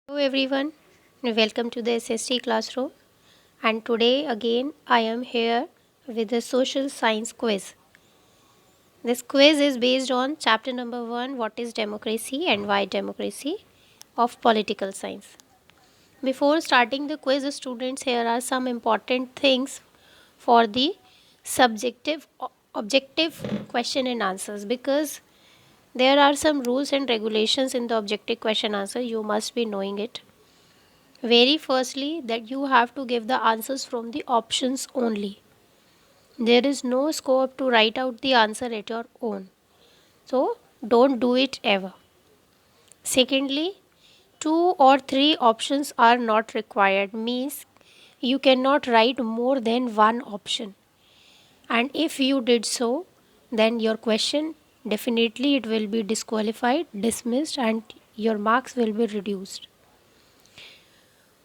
Hello everyone, welcome to the SST classroom. And today again I am here with the social science quiz. This quiz is based on chapter number 1, what is democracy and why democracy, of political science. Before starting the quiz, students, here are some important things for the subjective objective question and answers, because there are some rules and regulations in the objective question answer. You must be knowing it. Very firstly, that you have to give the answers from the options only. There is no scope to write out the answer at your own. So, don't do it ever. Secondly, two or three options are not required, means you cannot write more than one option. And if you did so, then your question definitely it will be disqualified, dismissed, and your marks will be reduced.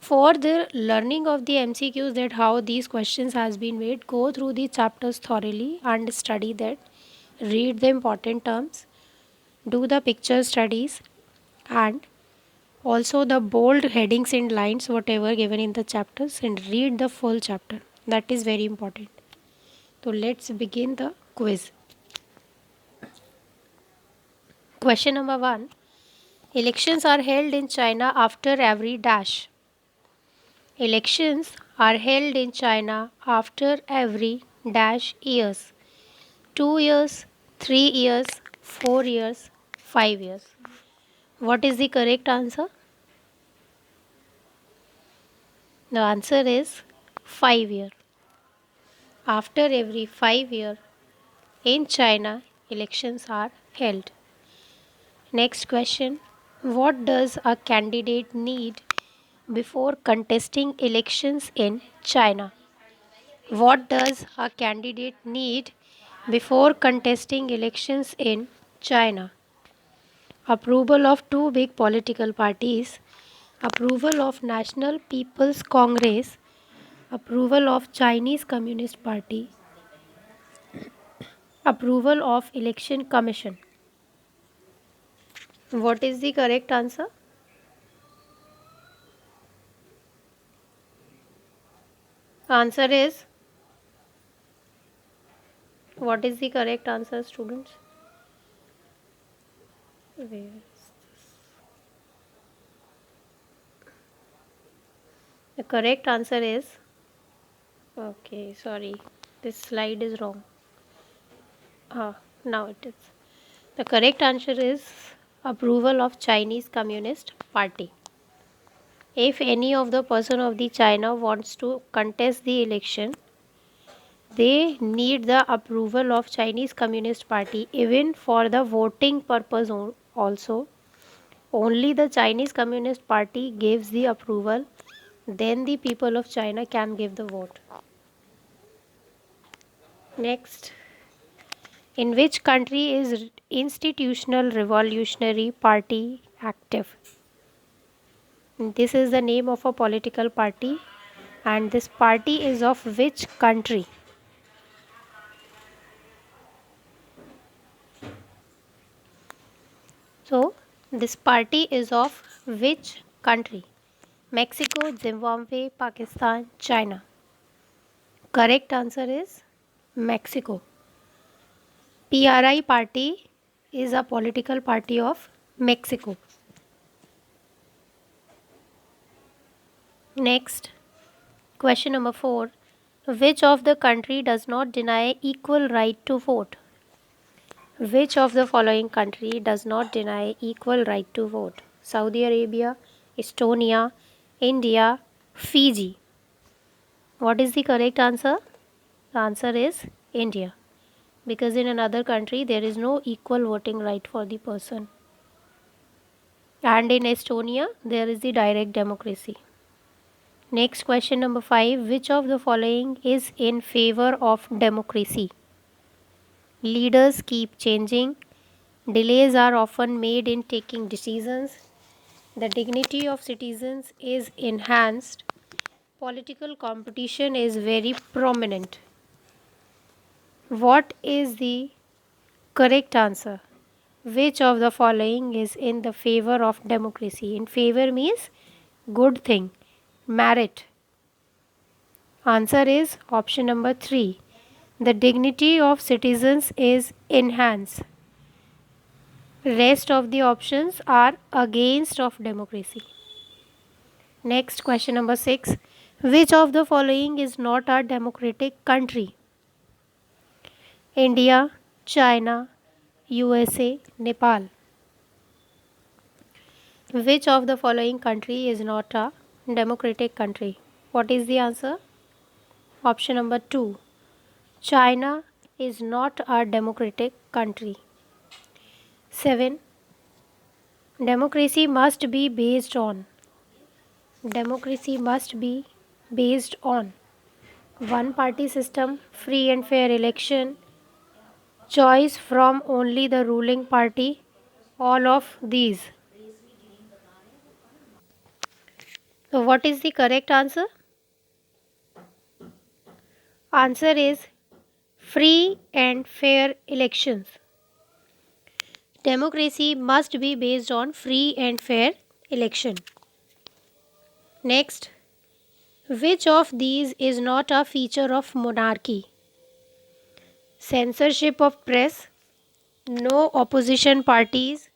For the learning of the MCQs, that how these questions has been made, go through the chapters thoroughly and study that. Read the important terms, do the picture studies, and also the bold headings and lines whatever given in the chapters, and read the full chapter. That is very important. So let's begin the quiz. Question number 1. Elections are held in China after every dash. Elections are held in China after every dash years. 2 years, 3 years, 4 years, 5 years. What is the correct answer? The answer is 5 year. After every 5 year in China, elections are held. Next question. What does a candidate need before contesting elections in China? What does a candidate need before contesting elections in China? Approval of two big political parties, approval of National People's Congress, approval of Chinese Communist Party, approval of Election Commission. What is the correct answer? Answer is, what is the correct answer, students? Where? The correct answer is, okay, sorry, this slide is wrong. Now it is. The correct answer is approval of Chinese Communist Party. If any of the person of the China wants to contest the election, they need the approval of Chinese Communist Party, even for the voting purpose also. Only the Chinese Communist Party gives the approval, then the people of China can give the vote. Next, in which country is Institutional Revolutionary Party active? This is the name of a political party, and this party is of which country? So, this party is of which country? Mexico, Zimbabwe, Pakistan, China. Correct answer is Mexico. PRI party is a political party of Mexico. Next, question number 4. Which of the country does not deny equal right to vote? Which of the following country does not deny equal right to vote? Saudi Arabia, Estonia, India, Fiji. What is the correct answer? The answer is India. Because in another country there is no equal voting right for the person. And in Estonia there is the direct democracy. Next, question number 5. Which of the following is in favor of democracy? Leaders keep changing. Delays are often made in taking decisions. The dignity of citizens is enhanced. Political competition is very prominent. What is the correct answer? Which of the following is in the favor of democracy? In favor means good thing, merit. Answer is option number 3. The dignity of citizens is enhanced. Rest of the options are against of democracy. Next, question number 6. Which of the following is not a democratic country? India, China, USA, Nepal. Which of the following country is not a democratic country? What is the answer? Option number 2. China is not a democratic country. 7. Democracy must be based on. Democracy must be based on one party system, free and fair election, choice from only the ruling party, all of these. So what is the correct answer? Answer is free and fair elections. Democracy must be based on free and fair election. Next, which of these is not a feature of monarchy? Censorship of press, no opposition parties,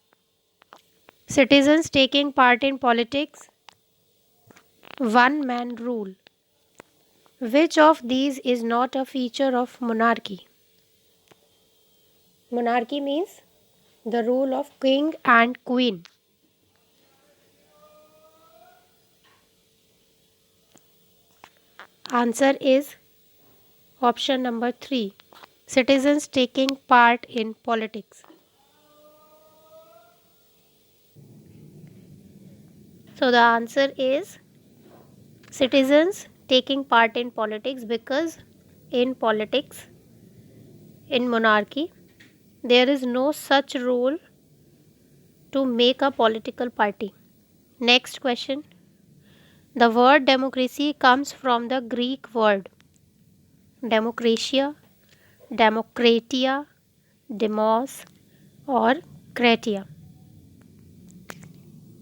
citizens taking part in politics, one man rule. Which of these is not a feature of monarchy? Monarchy means the rule of king and queen. Answer is option number 3. Citizens taking part in politics. So the answer is citizens taking part in politics, because in politics, in monarchy, there is no such rule to make a political party. Next question. The word democracy comes from the Greek word democratia, democratia, demos, or kratia.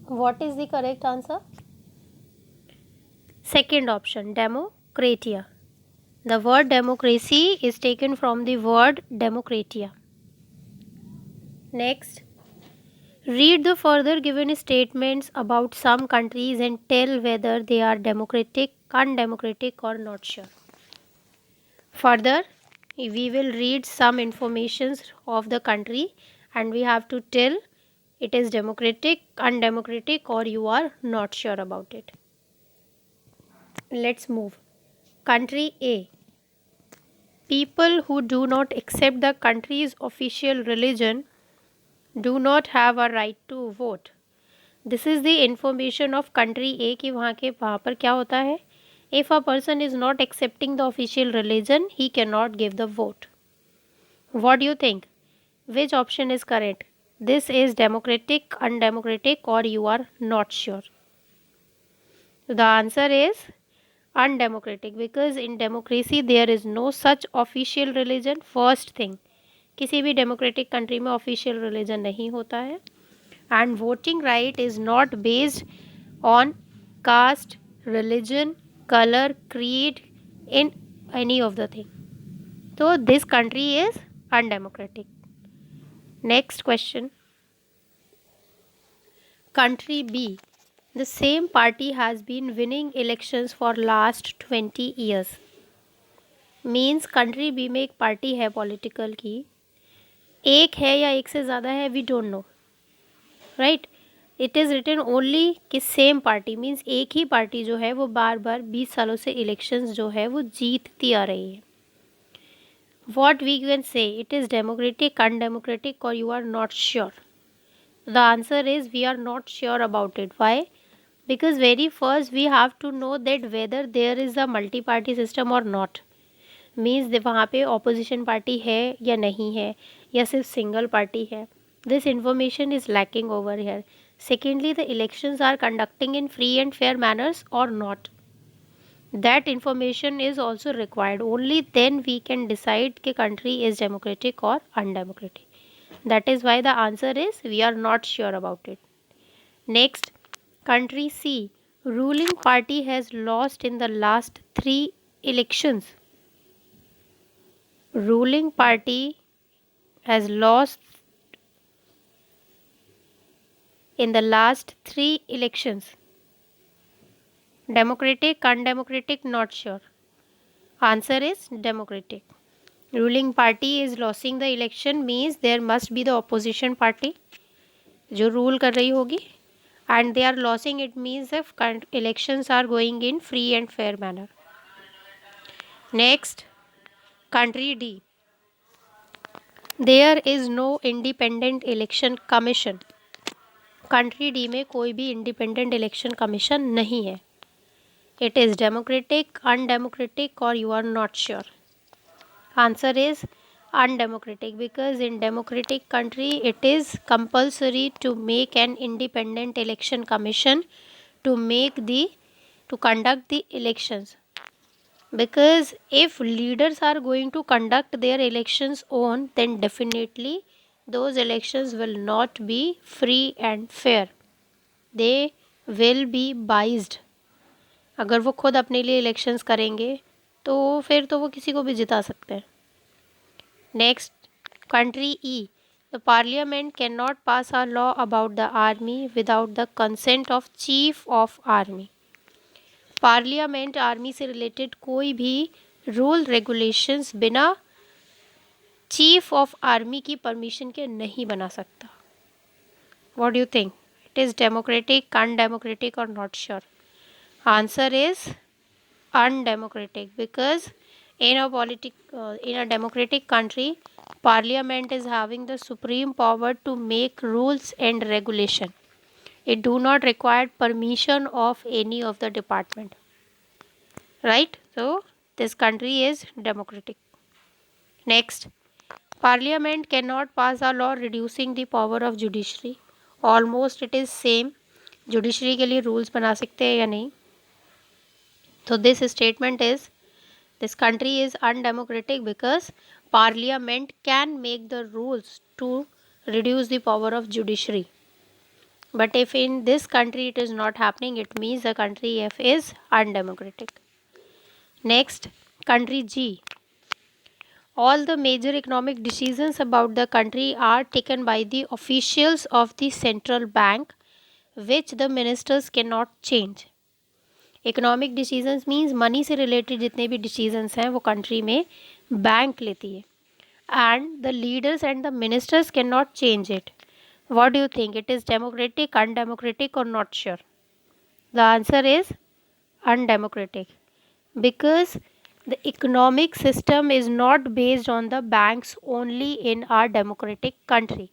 What is the correct answer? Second option, democratia. The word democracy is taken from the word democratia. Next, read the further given statements about some countries and tell whether they are democratic, undemocratic, or not sure. Further, we will read some informations of the country and we have to tell it is democratic, undemocratic, or you are not sure about it. Let's move. Country A. People who do not accept the country's official religion do not have a right to vote. This is the information of country A कि वहाँ पर क्या होता है. If a person is not accepting the official religion, he cannot give the vote. What do you think? Which option is correct? This is democratic, undemocratic, or you are not sure? The answer is undemocratic, because in democracy there is no such official religion. First thing, किसी भी democratic country में official religion नहीं होता है. And voting right is not based on caste, religion, color, creed, in any of the thing. So this country is undemocratic. Next question. Country B. The same party has been winning elections for last 20 years. Means country B में एक party है political की, एक है या एक से ज़्यादा है, we don't know, right. It is written only कि सेम पार्टी, मीन्स एक ही पार्टी जो है वो बार बार 20 सालों से इलेक्शंस जो है वो जीतती आ रही है. What we can say it is democratic, undemocratic, और you are not sure. The answer is we are not sure about it. Why? Because very first we have to know that whether there is a multi-party system or not. Means वहाँ पे opposition party है या नहीं है, या सिर्फ single party है. This information is lacking over here. Secondly, the elections are conducting in free and fair manners or not. That information is also required. Only then we can decide कि country is democratic or undemocratic. That is why the answer is we are not sure about it. Next, country C. Ruling party has lost in the last 3 elections. Ruling party has lost in the last 3 elections. Democratic, undemocratic, not sure. Answer is democratic. Ruling party is losing the election means there must be the opposition party जो rule कर रही होगी, and they are losing it means if elections are going in free and fair manner. Next, country D. There is no independent election commission. Country D में कोई भी independent election commission नहीं है. It is democratic, undemocratic और you are not sure. Answer is undemocratic because in democratic country it is compulsory to make an independent election commission to conduct the elections, because if leaders are going to conduct their elections on, then definitely those elections will not be free and fair. They will be biased. अगर वो खुद अपने लिए elections करेंगे तो फिर तो वो किसी को भी जिता सकते हैं. Next, country E. The parliament can not pass a law about the army without the consent of chief of army. Parliament army से रिलेटेड कोई भी रूल रेगुलेशंस बिना चीफ ऑफ आर्मी की परमिशन के नहीं बना सकता. What do you think? It is democratic, undemocratic और not sure. Answer is undemocratic because in a democratic country, parliament is having the supreme power to make rules and regulation. It do not require permission of any of the department. Right? So this country is democratic. Next, parliament cannot pass a law reducing the power of judiciary. Almost it is same. Judiciary के लिए rules बना सकते हैं या नहीं. So this statement is, this country is undemocratic because parliament can make the rules to reduce the power of judiciary. But if in this country it is not happening, it means the country F is undemocratic. Next, country G. All the major economic decisions about the country are taken by the officials of the central bank, which the ministers cannot change. Economic decisions means money से related जितने भी decisions हैं वो country में bank लेती है, and the leaders and the ministers can not change it. What do you think? It is democratic, undemocratic और not sure? The answer is undemocratic because the economic system is not based on the banks only in our democratic country.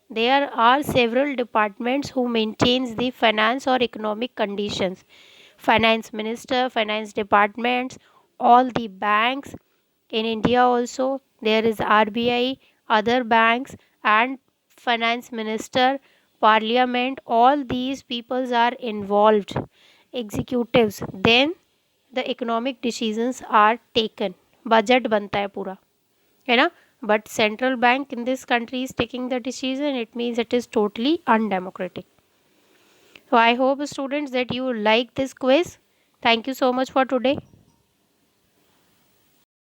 There are several departments who maintains the finance or economic conditions. Finance minister, finance departments, all the banks in India also. There is RBI, other banks and finance minister, parliament, all these peoples are involved, executives. Then the economic decisions are taken. Budget बनता है पूरा, है ना? But central bank in this country is taking the decision. It means it is totally undemocratic. So I hope students that you like this quiz. Thank you so much for today.